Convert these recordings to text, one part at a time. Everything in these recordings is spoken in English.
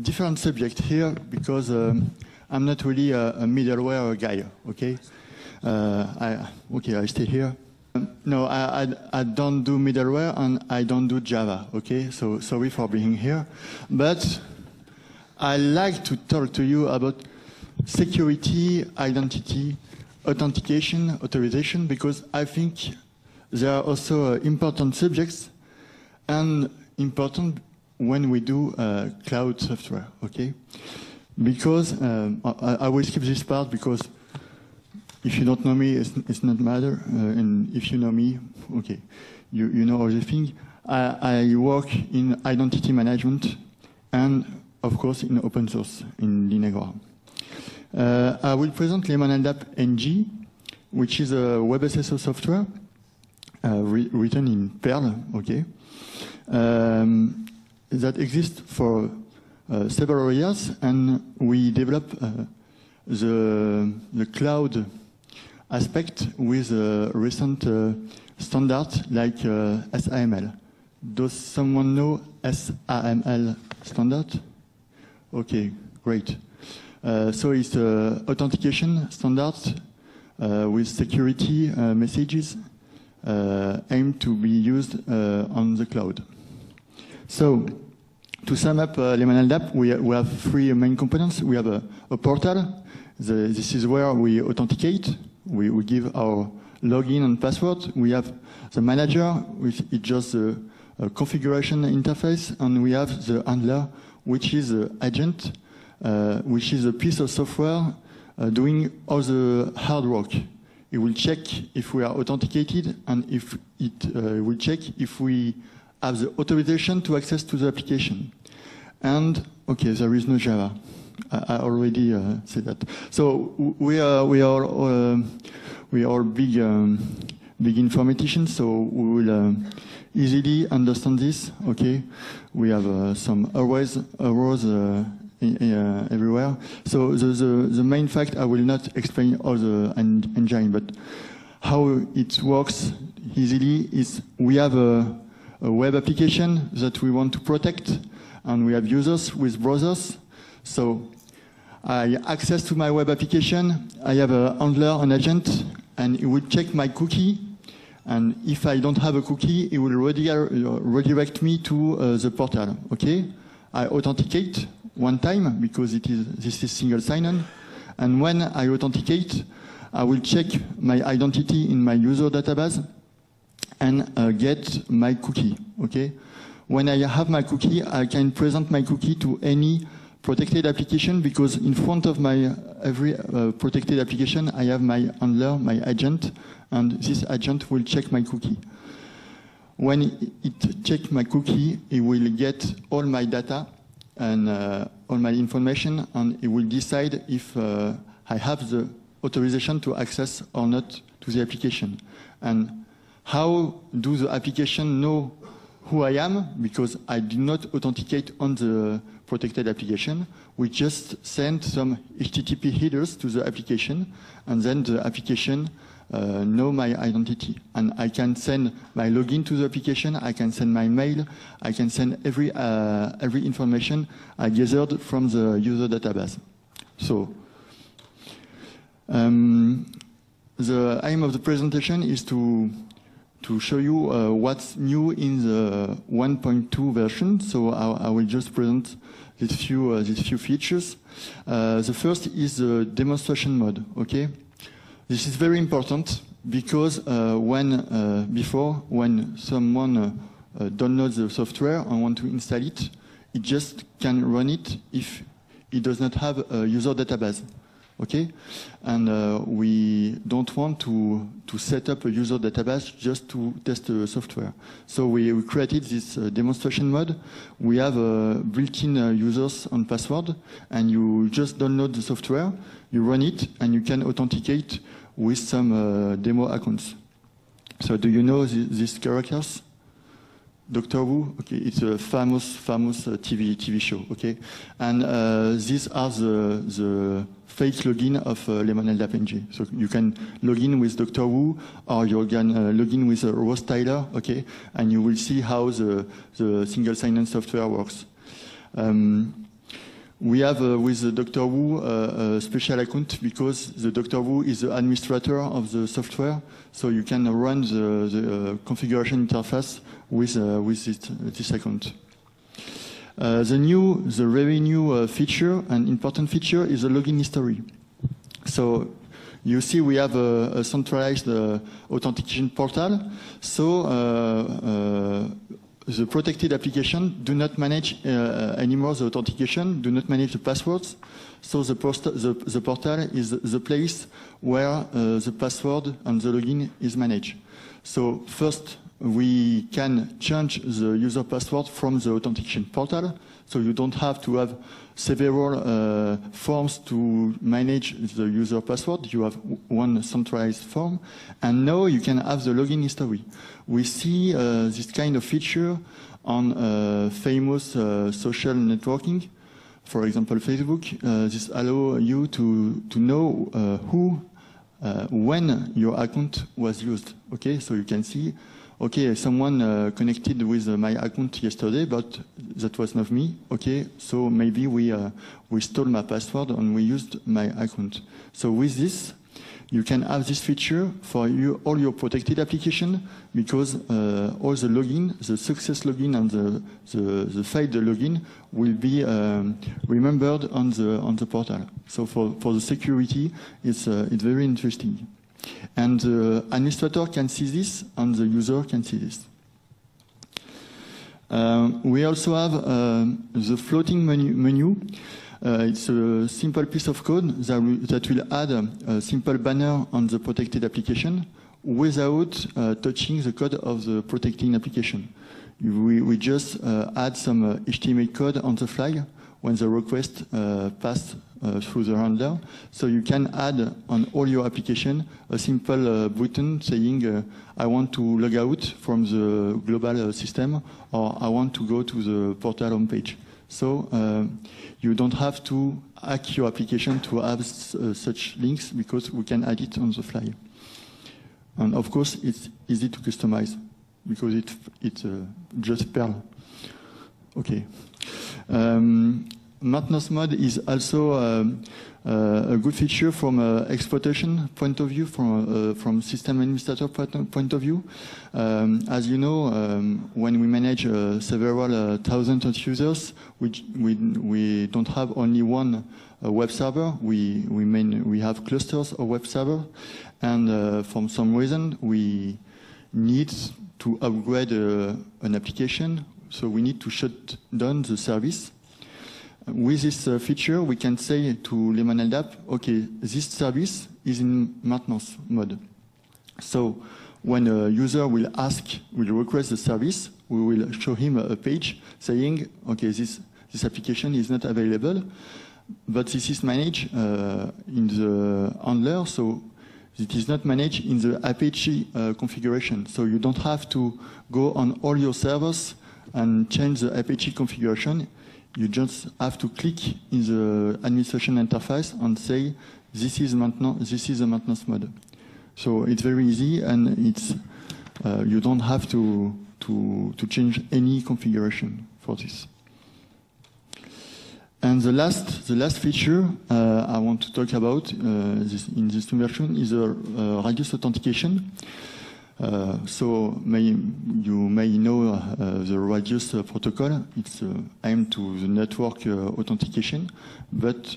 different subject here because I'm not really a middleware guy. Okay, I stay here. No, I don't do middleware and I don't do Java. Okay, so sorry for being here, but I like to talk to you about security, identity, authentication, authorization, because I think they are also important subjects and important when we do cloud software, okay? Because, I will skip this part because if you don't know me, it's not matter, and if you know me, okay, you know all the thing. I work in identity management and, of course, in open source, in Linegra. I will present Lemon LDAP NG, which is a WebSSO software written in Perl, okay, that exists for several years, and we develop the cloud aspect with a recent standard like SAML. Does someone know SAML standard? Okay, great. So it's authentication standard with security messages aimed to be used on the cloud. So to sum up Lemon LDAP, we have three main components. We have a portal. This is where we authenticate. We give our login and password. We have the manager, which is just a configuration interface, and we have the handler, which is the agent, which is a piece of software doing all the hard work. It will check if we are authenticated, and if it will check if we have the authorization to access to the application. And okay, there is no Java. I already said that. So we are big informaticians, so we will easily understand this. Okay, we have some errors everywhere. So the main fact, I will not explain all the engine, but how it works easily is we have a web application that we want to protect, and we have users with browsers. So I access to my web application, I have a handler, an agent, and it will check my cookie. And if I don't have a cookie, it will redirect me to the portal. Okay, I authenticate one time because this is single sign-on. And when I authenticate, I will check my identity in my user database and get my cookie. Okay, when I have my cookie, I can present my cookie to any protected application, because in front of my every protected application, I have my handler, my agent, and this agent will check my cookie. When it checks my cookie, it will get all my data and all my information, and it will decide if I have the authorization to access or not to the application. And how do the application know who I am? Because I did not authenticate on the protected application. We just send some HTTP headers to the application, and then the application know my identity. And I can send my login to the application, I can send my mail, I can send every information I gathered from the user database. So the aim of the presentation is to show you what's new in the 1.2 version. So I will just present these few features. The first is the demonstration mode. Okay, this is very important because when someone downloads the software and want to install it, it just can run it if it does not have a user database. Okay, and we don't want to set up a user database just to test the software. So we created this demonstration mode. We have built-in users and password, and you just download the software, you run it, and you can authenticate with some demo accounts. So do you know these characters? Doctor Who, okay, it's a famous TV show, okay, and these are the fake login of Lemon LDAP NG. So you can log in with Doctor Who, or you can log in with Rose Tyler, okay, and you will see how the single sign-on software works. We have with the Doctor Who a special account because the Doctor Who is the administrator of the software, so you can run the configuration interface with this account. The very new feature, an important feature, is the login history. So you see we have a centralized authentication portal. So the protected application do not manage anymore the authentication, do not manage the passwords. So the portal is the place where the password and the login is managed. So first, we can change the user password from the authentication portal. So you don't have to have several forms to manage the user password. You have one centralized form. And now you can have the login history. We see this kind of feature on famous social networking. For example, Facebook. This allows you to know when your account was used. Okay, so you can see, okay, someone connected with my account yesterday, but that was not me. Okay, so maybe we stole my password and we used my account. So with this, you can have this feature for all your protected application because all the login, the success login and the failed login will be remembered on the portal. So for the security, it's very interesting. And the administrator can see this, and the user can see this. We also have the floating menu. It's a simple piece of code that will add a simple banner on the protected application without touching the code of the protecting application. We just add some HTML code on the fly when the request passed through the handler. So you can add on all your application a simple button saying, I want to log out from the global system, or I want to go to the portal homepage. So you don't have to hack your application to have such links because we can add it on the fly. And of course, it's easy to customize because it's just Perl. Okay. Maintenance mode is also a good feature from an exploitation point of view, from system administrator point of view. As you know, when we manage several thousands of users, we don't have only one web server. We have clusters of web servers, and for some reason we need to upgrade an application, so we need to shut down the service. With this feature, we can say to LemonLDAP, okay, this service is in maintenance mode. So when a user will request the service, we will show him a page saying, okay, this application is not available, but this is managed in the handler, so it is not managed in the Apache configuration. So you don't have to go on all your servers and change the Apache configuration. You just have to click in the administration interface and say, this is a maintenance mode. So it's very easy, and it's you don't have to change any configuration for this. And the last feature I want to talk about in this version is a radius authentication. So you may know the Radius protocol. It's aimed to the network authentication, but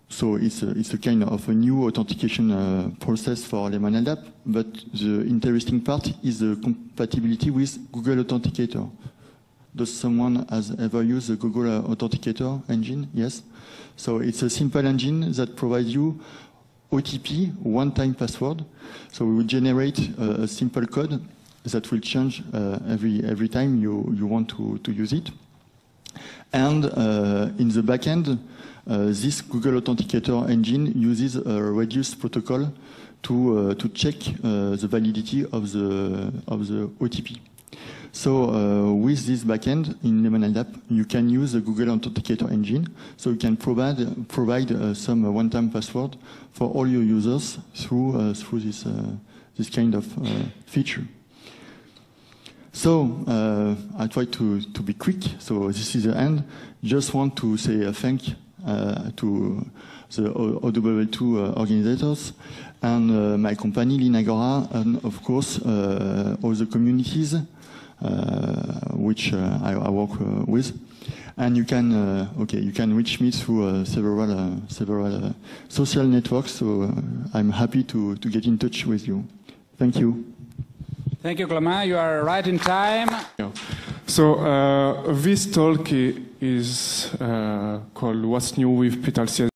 so it's a kind of a new authentication process for LemonLDAP. But the interesting part is the compatibility with Google Authenticator. Does someone has ever used the Google Authenticator engine? Yes. So it's a simple engine that provides you OTP, one-time password. So we will generate a simple code that will change every time you want to use it. And in the backend, this Google Authenticator engine uses a Radius protocol to check the validity of the OTP. So with this backend in LemonLDAP, you can use the Google Authenticator engine. So you can provide some one-time password for all your users through this kind of feature. So I try to be quick. So this is the end. Just want to say a thank to the OWL2 organizers and my company Linagora, and of course all the communities which I work with. And you can you can reach me through several social networks. So I'm happy to get in touch with you. Thank you. Thank you, Clément. You are right in time. Yeah. So this talk is called "What's New with Petal CSV?"